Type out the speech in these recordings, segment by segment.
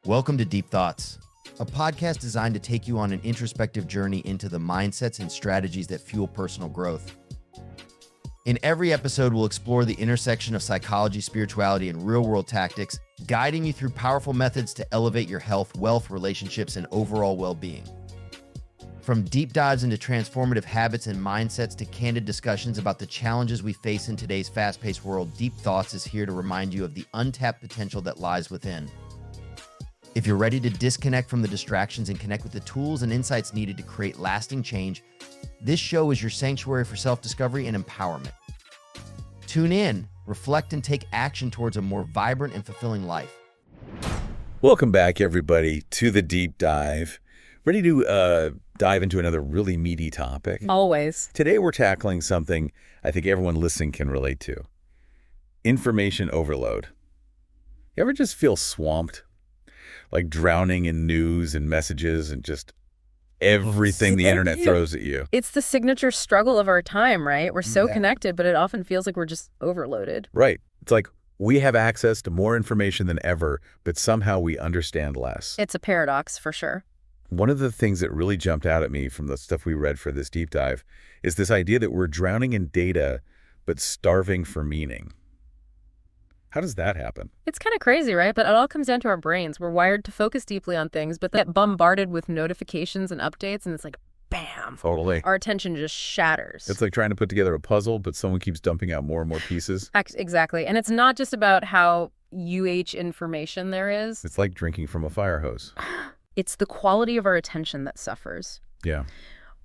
Welcome to Deep Thoughts, a podcast designed to take you on an introspective journey into the mindsets and strategies that fuel personal growth. In every episode, we'll explore the intersection of psychology, spirituality, and real-world tactics, guiding you through powerful methods to elevate your health, wealth, relationships, and overall well-being. From deep dives into transformative habits and mindsets to candid discussions about the challenges we face in today's fast-paced world, Deep Thoughts is here to remind you of the untapped potential that lies within. If you're ready to disconnect from the distractions and connect with the tools and insights needed to create lasting change, this show is your sanctuary for self-discovery and empowerment. Tune in, reflect, and take action towards a more vibrant and fulfilling life. Welcome back, everybody, to the Deep Dive. Ready to dive into another really meaty topic? Always. Today we're tackling something I think everyone listening can relate to. Information overload. You ever just feel swamped? Like drowning in news and messages and just everything the internet throws at you. It's the signature struggle of our time, right? We're so connected, but it often feels like we're just overloaded. Right. It's like we have access to more information than ever, but somehow we understand less. It's a paradox, for sure. One of the things that really jumped out at me from the stuff we read for this deep dive is this idea that we're drowning in data, but starving for meaning. How does that happen? It's kind of crazy, right? But it all comes down to our brains. We're wired to focus deeply on things, but get bombarded with notifications and updates, and it's like, bam. Totally. Our attention just shatters. It's like trying to put together a puzzle, but someone keeps dumping out more and more pieces. Exactly. And it's not just about how information there is. It's like drinking from a fire hose. It's the quality of our attention that suffers. Yeah.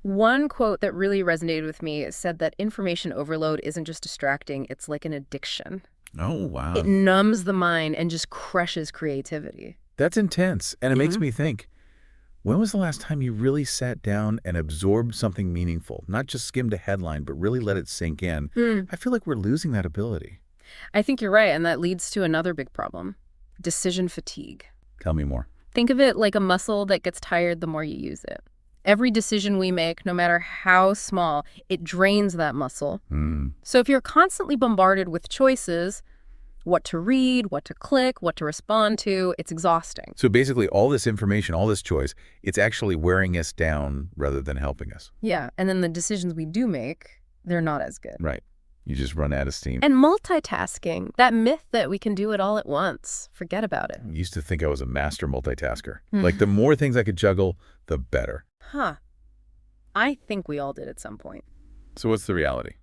One quote that really resonated with me said that information overload isn't just distracting, it's like an addiction. Oh, wow. It numbs the mind and just crushes creativity. That's intense. And it makes me think, when was the last time you really sat down and absorbed something meaningful? Not just skimmed a headline, but really let it sink in. I feel like we're losing that ability. I think you're right, and that leads to another big problem, decision fatigue. Tell me more. Think of it like a muscle that gets tired the more you use it. Every decision we make, no matter how small, it drains that muscle. So if you're constantly bombarded with choices, what to read, what to click, what to respond to, it's exhausting. So basically all this information, all this choice, it's actually wearing us down rather than helping us. Yeah, and then the decisions we do make, they're not as good. Right. You just run out of steam. And multitasking, that myth that we can do it all at once, forget about it. I used to think I was a master multitasker. Like the more things I could juggle, the better. Huh. I think we all did at some point. So what's the reality?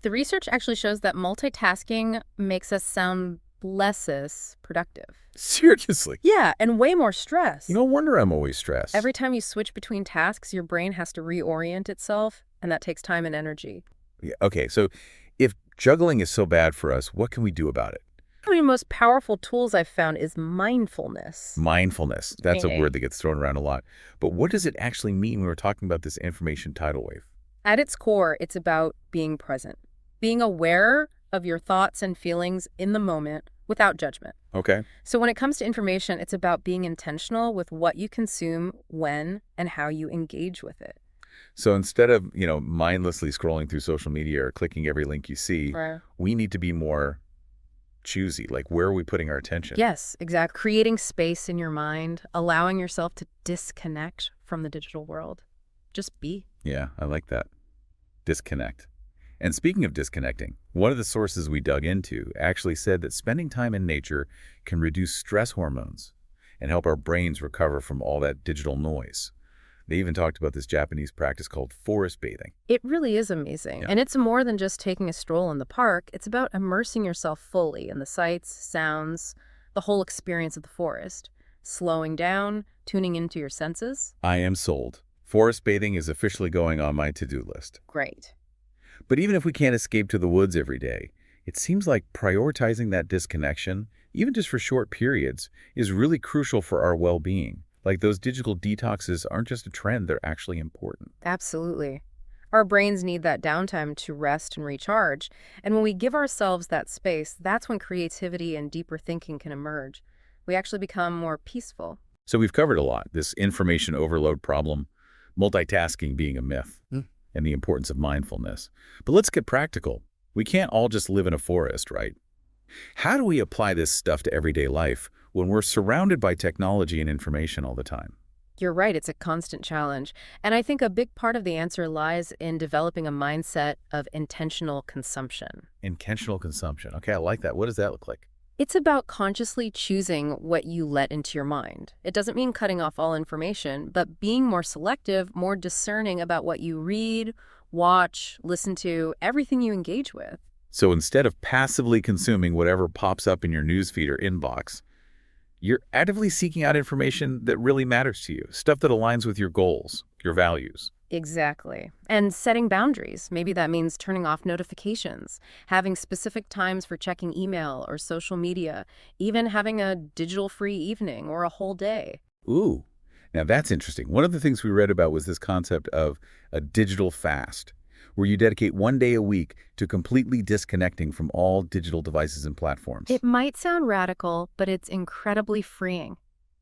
The research actually shows that multitasking makes us sound less productive. Seriously? Yeah, and way more stressed. No wonder I'm always stressed. Every time you switch between tasks, your brain has to reorient itself, and that takes time and energy. Yeah, okay, so if juggling is so bad for us, what can we do about it? One of the most powerful tools I've found is mindfulness. Mindfulness. That's a word that gets thrown around a lot. But what does it actually mean when we're talking about this information tidal wave? At its core, it's about being present, being aware of your thoughts and feelings in the moment without judgment. Okay. So when it comes to information, it's about being intentional with what you consume, when, and how you engage with it. So instead of, mindlessly scrolling through social media or clicking every link you see, we need to be more choosy. Like, where are we putting our attention? Yes, exactly. Creating space in your mind, allowing yourself to disconnect from the digital world. Just be. Yeah, I like that. Disconnect. And speaking of disconnecting, one of the sources we dug into actually said that spending time in nature can reduce stress hormones and help our brains recover from all that digital noise. They even talked about this Japanese practice called forest bathing. It really is amazing. And it's more than just taking a stroll in the park. It's about immersing yourself fully in the sights, sounds, the whole experience of the forest. Slowing down, tuning into your senses. I am sold. Forest bathing is officially going on my to-do list. Great. But even if we can't escape to the woods every day, it seems like prioritizing that disconnection, even just for short periods, is really crucial for our well-being. Like, those digital detoxes aren't just a trend, they're actually important. Absolutely. Our brains need that downtime to rest and recharge. And when we give ourselves that space, that's when creativity and deeper thinking can emerge. We actually become more peaceful. So we've covered a lot, this information overload problem, multitasking being a myth, and the importance of mindfulness. But let's get practical. We can't all just live in a forest, right? How do we apply this stuff to everyday life when we're surrounded by technology and information all the time? You're right, it's a constant challenge. And I think a big part of the answer lies in developing a mindset of intentional consumption. Intentional consumption. Okay, I like that. What does that look like? It's about consciously choosing what you let into your mind. It doesn't mean cutting off all information, but being more selective, more discerning about what you read, watch, listen to, everything you engage with. So instead of passively consuming whatever pops up in your newsfeed or inbox, you're actively seeking out information that really matters to you, stuff that aligns with your goals, your values. Exactly. And setting boundaries. Maybe that means turning off notifications, having specific times for checking email or social media, even having a digital-free evening or a whole day. Ooh, now that's interesting. One of the things we read about was this concept of a digital fast, where you dedicate one day a week to completely disconnecting from all digital devices and platforms. It might sound radical, but it's incredibly freeing.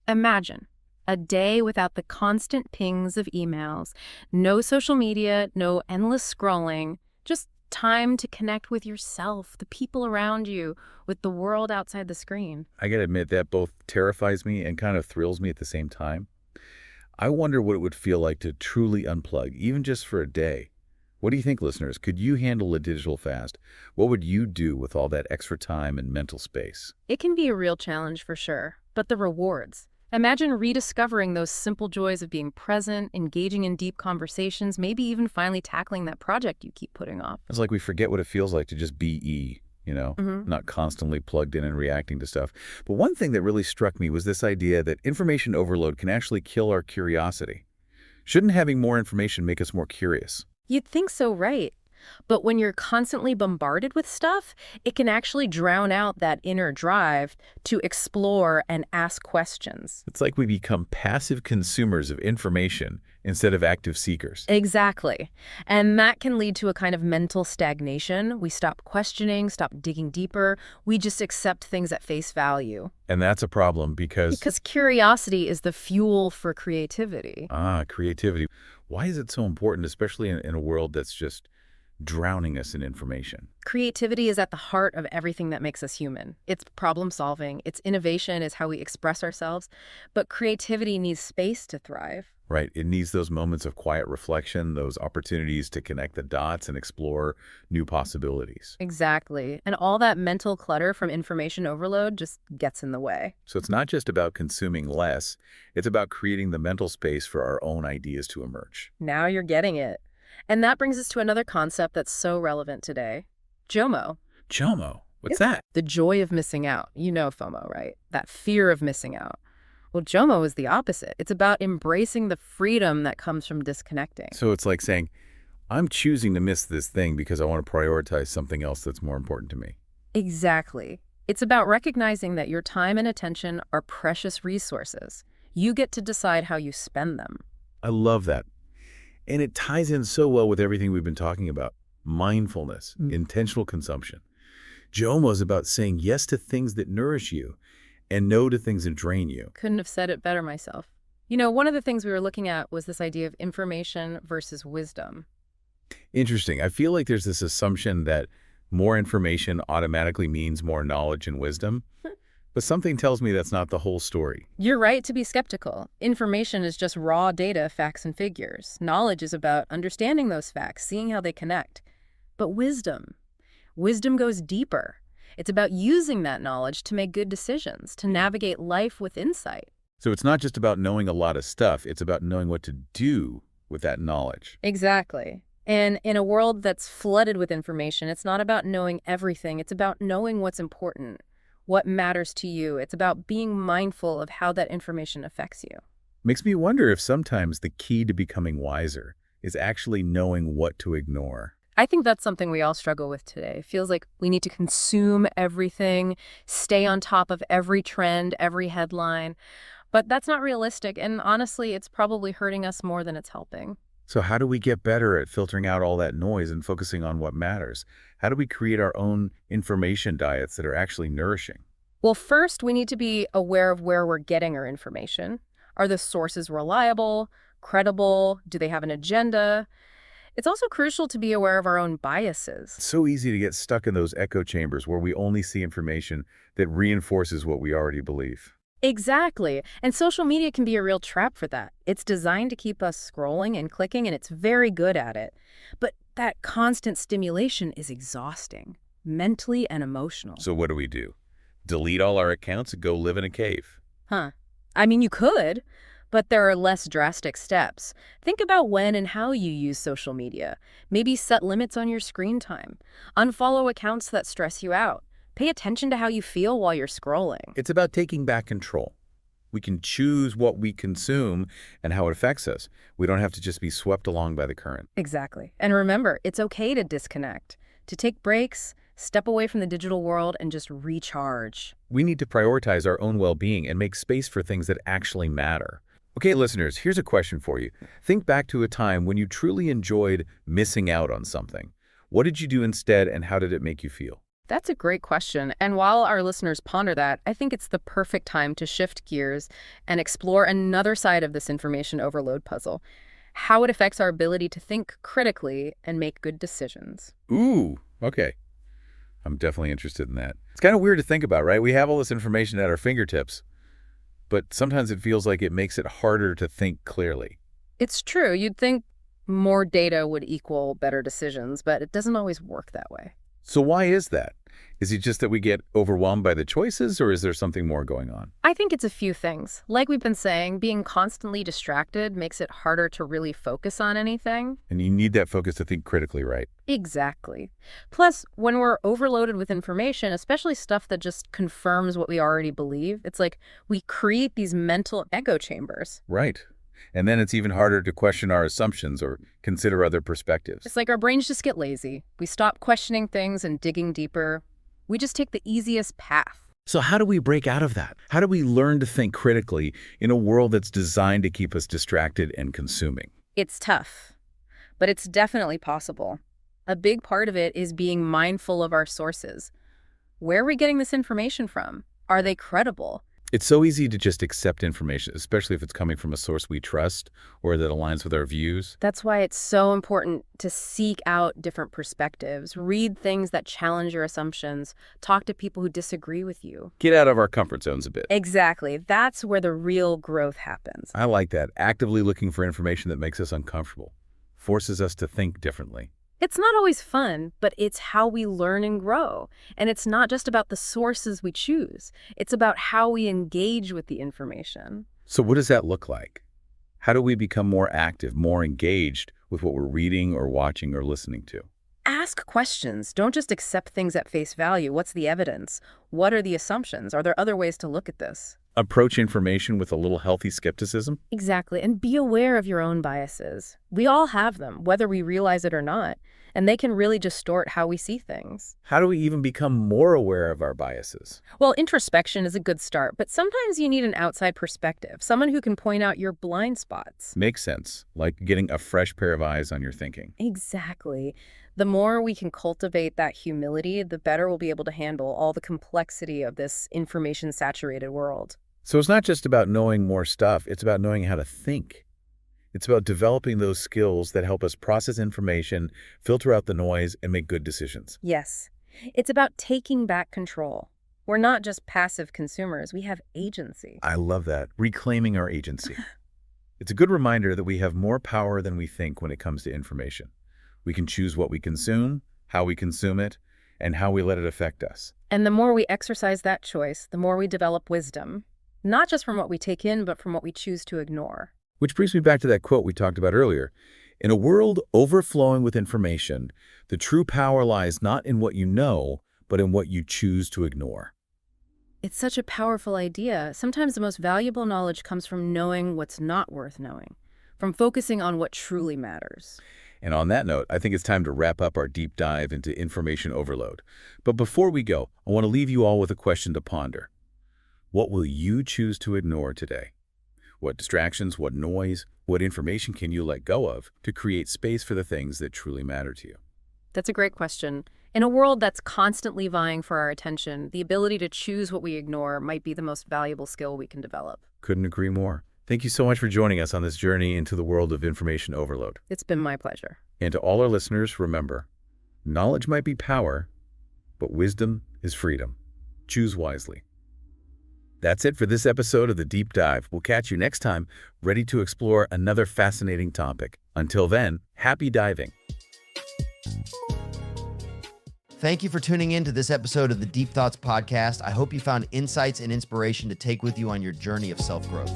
Imagine a day without the constant pings of emails, no social media, no endless scrolling, just time to connect with yourself, the people around you, with the world outside the screen. I gotta admit that both terrifies me and kind of thrills me at the same time. I wonder what it would feel like to truly unplug, even just for a day. What do you think, listeners? Could you handle a digital fast? What would you do with all that extra time and mental space? It can be a real challenge for sure, but the rewards. Imagine rediscovering those simple joys of being present, engaging in deep conversations, maybe even finally tackling that project you keep putting off. It's like we forget what it feels like to just be, Mm-hmm. not constantly plugged in and reacting to stuff. But one thing that really struck me was this idea that information overload can actually kill our curiosity. Shouldn't having more information make us more curious? You'd think so, right? But when you're constantly bombarded with stuff, it can actually drown out that inner drive to explore and ask questions. It's like we become passive consumers of information instead of active seekers. Exactly. And that can lead to a kind of mental stagnation. We stop questioning, stop digging deeper. We just accept things at face value. And that's a problem because... Because curiosity is the fuel for creativity. Creativity. Why is it so important, especially in a world that's just drowning us in information? Creativity is at the heart of everything that makes us human. It's problem solving, it's innovation, is how we express ourselves. But creativity needs space to thrive. Right. It needs those moments of quiet reflection, those opportunities to connect the dots and explore new possibilities. Exactly. And all that mental clutter from information overload just gets in the way. So it's not just about consuming less, it's about creating the mental space for our own ideas to emerge. Now you're getting it. And that brings us to another concept that's so relevant today. JOMO. JOMO? What's Yep. that? The joy of missing out. You know FOMO, right? That fear of missing out. Well, JOMO is the opposite. It's about embracing the freedom that comes from disconnecting. So it's like saying, I'm choosing to miss this thing because I want to prioritize something else that's more important to me. Exactly. It's about recognizing that your time and attention are precious resources. You get to decide how you spend them. I love that. And it ties in so well with everything we've been talking about. Mindfulness, intentional consumption. JOMO is about saying yes to things that nourish you and no to things that drain you. Couldn't have said it better myself. You know, one of the things we were looking at was this idea of information versus wisdom. Interesting. I feel like there's this assumption that more information automatically means more knowledge and wisdom, but something tells me that's not the whole story. You're right to be skeptical. Information is just raw data, facts, and figures. Knowledge is about understanding those facts, seeing how they connect. But wisdom goes deeper. It's about using that knowledge to make good decisions, to navigate life with insight. So it's not just about knowing a lot of stuff, it's about knowing what to do with that knowledge. Exactly. And in a world that's flooded with information, it's not about knowing everything. It's about knowing what's important, what matters to you. It's about being mindful of how that information affects you. Makes me wonder if sometimes the key to becoming wiser is actually knowing what to ignore. I think that's something we all struggle with today. It feels like we need to consume everything, stay on top of every trend, every headline. But that's not realistic, and honestly, it's probably hurting us more than it's helping. So how do we get better at filtering out all that noise and focusing on what matters? How do we create our own information diets that are actually nourishing? Well, first, we need to be aware of where we're getting our information. Are the sources reliable, credible? Do they have an agenda? It's also crucial to be aware of our own biases. It's so easy to get stuck in those echo chambers where we only see information that reinforces what we already believe. Exactly. And social media can be a real trap for that. It's designed to keep us scrolling and clicking, and it's very good at it. But that constant stimulation is exhausting, mentally and emotional. So what do? Delete all our accounts and go live in a cave? Huh. I mean, you could, but there are less drastic steps. Think about when and how you use social media. Maybe set limits on your screen time. Unfollow accounts that stress you out. Pay attention to how you feel while you're scrolling. It's about taking back control. We can choose what we consume and how it affects us. We don't have to just be swept along by the current. Exactly. And remember, it's okay to disconnect, to take breaks, step away from the digital world, and just recharge. We need to prioritize our own well-being and make space for things that actually matter. Okay, listeners, here's a question for you. Think back to a time when you truly enjoyed missing out on something. What did you do instead, and how did it make you feel? That's a great question. And while our listeners ponder that, I think it's the perfect time to shift gears and explore another side of this information overload puzzle, how it affects our ability to think critically and make good decisions. Ooh, okay. I'm definitely interested in that. It's kind of weird to think about, right? We have all this information at our fingertips, but sometimes it feels like it makes it harder to think clearly. It's true. You'd think more data would equal better decisions, but it doesn't always work that way. So why is that? Is it just that we get overwhelmed by the choices, or is there something more going on? I think it's a few things. Like we've been saying, being constantly distracted makes it harder to really focus on anything. And you need that focus to think critically, right? Exactly. Plus, when we're overloaded with information, especially stuff that just confirms what we already believe, it's like we create these mental echo chambers. Right. And then it's even harder to question our assumptions or consider other perspectives. It's like our brains just get lazy. We stop questioning things and digging deeper. We just take the easiest path. So how do we break out of that? How do we learn to think critically in a world that's designed to keep us distracted and consuming? It's tough, but it's definitely possible. A big part of it is being mindful of our sources. Where are we getting this information from? Are they credible? It's so easy to just accept information, especially if it's coming from a source we trust or that aligns with our views. That's why it's so important to seek out different perspectives, read things that challenge your assumptions, talk to people who disagree with you. Get out of our comfort zones a bit. Exactly. That's where the real growth happens. I like that. Actively looking for information that makes us uncomfortable, forces us to think differently. It's not always fun, but it's how we learn and grow. And it's not just about the sources we choose. It's about how we engage with the information. So what does that look like? How do we become more active, more engaged with what we're reading or watching or listening to? Ask questions. Don't just accept things at face value. What's the evidence? What are the assumptions? Are there other ways to look at this? Approach information with a little healthy skepticism? Exactly. And be aware of your own biases. We all have them, whether we realize it or not. And they can really distort how we see things. How do we even become more aware of our biases? Well, introspection is a good start, but sometimes you need an outside perspective, someone who can point out your blind spots. Makes sense, like getting a fresh pair of eyes on your thinking. Exactly. The more we can cultivate that humility, the better we'll be able to handle all the complexity of this information-saturated world. So it's not just about knowing more stuff, it's about knowing how to think. It's about developing those skills that help us process information, filter out the noise, and make good decisions. Yes. It's about taking back control. We're not just passive consumers, we have agency. I love that. Reclaiming our agency. It's a good reminder that we have more power than we think when it comes to information. We can choose what we consume, how we consume it, and how we let it affect us. And the more we exercise that choice, the more we develop wisdom. Not just from what we take in, but from what we choose to ignore. Which brings me back to that quote we talked about earlier. In a world overflowing with information, the true power lies not in what you know, but in what you choose to ignore. It's such a powerful idea. Sometimes the most valuable knowledge comes from knowing what's not worth knowing, from focusing on what truly matters. And on that note, I think it's time to wrap up our deep dive into information overload. But before we go, I want to leave you all with a question to ponder. What will you choose to ignore today? What distractions, what noise, what information can you let go of to create space for the things that truly matter to you? That's a great question. In a world that's constantly vying for our attention, the ability to choose what we ignore might be the most valuable skill we can develop. Couldn't agree more. Thank you so much for joining us on this journey into the world of information overload. It's been my pleasure. And to all our listeners, remember, knowledge might be power, but wisdom is freedom. Choose wisely. That's it for this episode of The Deep Dive. We'll catch you next time, ready to explore another fascinating topic. Until then, happy diving. Thank you for tuning in to this episode of the Deep Thoughts Podcast. I hope you found insights and inspiration to take with you on your journey of self-growth.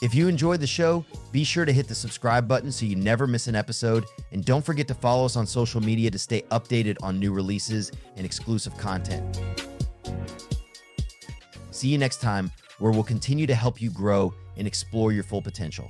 If you enjoyed the show, be sure to hit the subscribe button so you never miss an episode. And don't forget to follow us on social media to stay updated on new releases and exclusive content. See you next time, where we'll continue to help you grow and explore your full potential.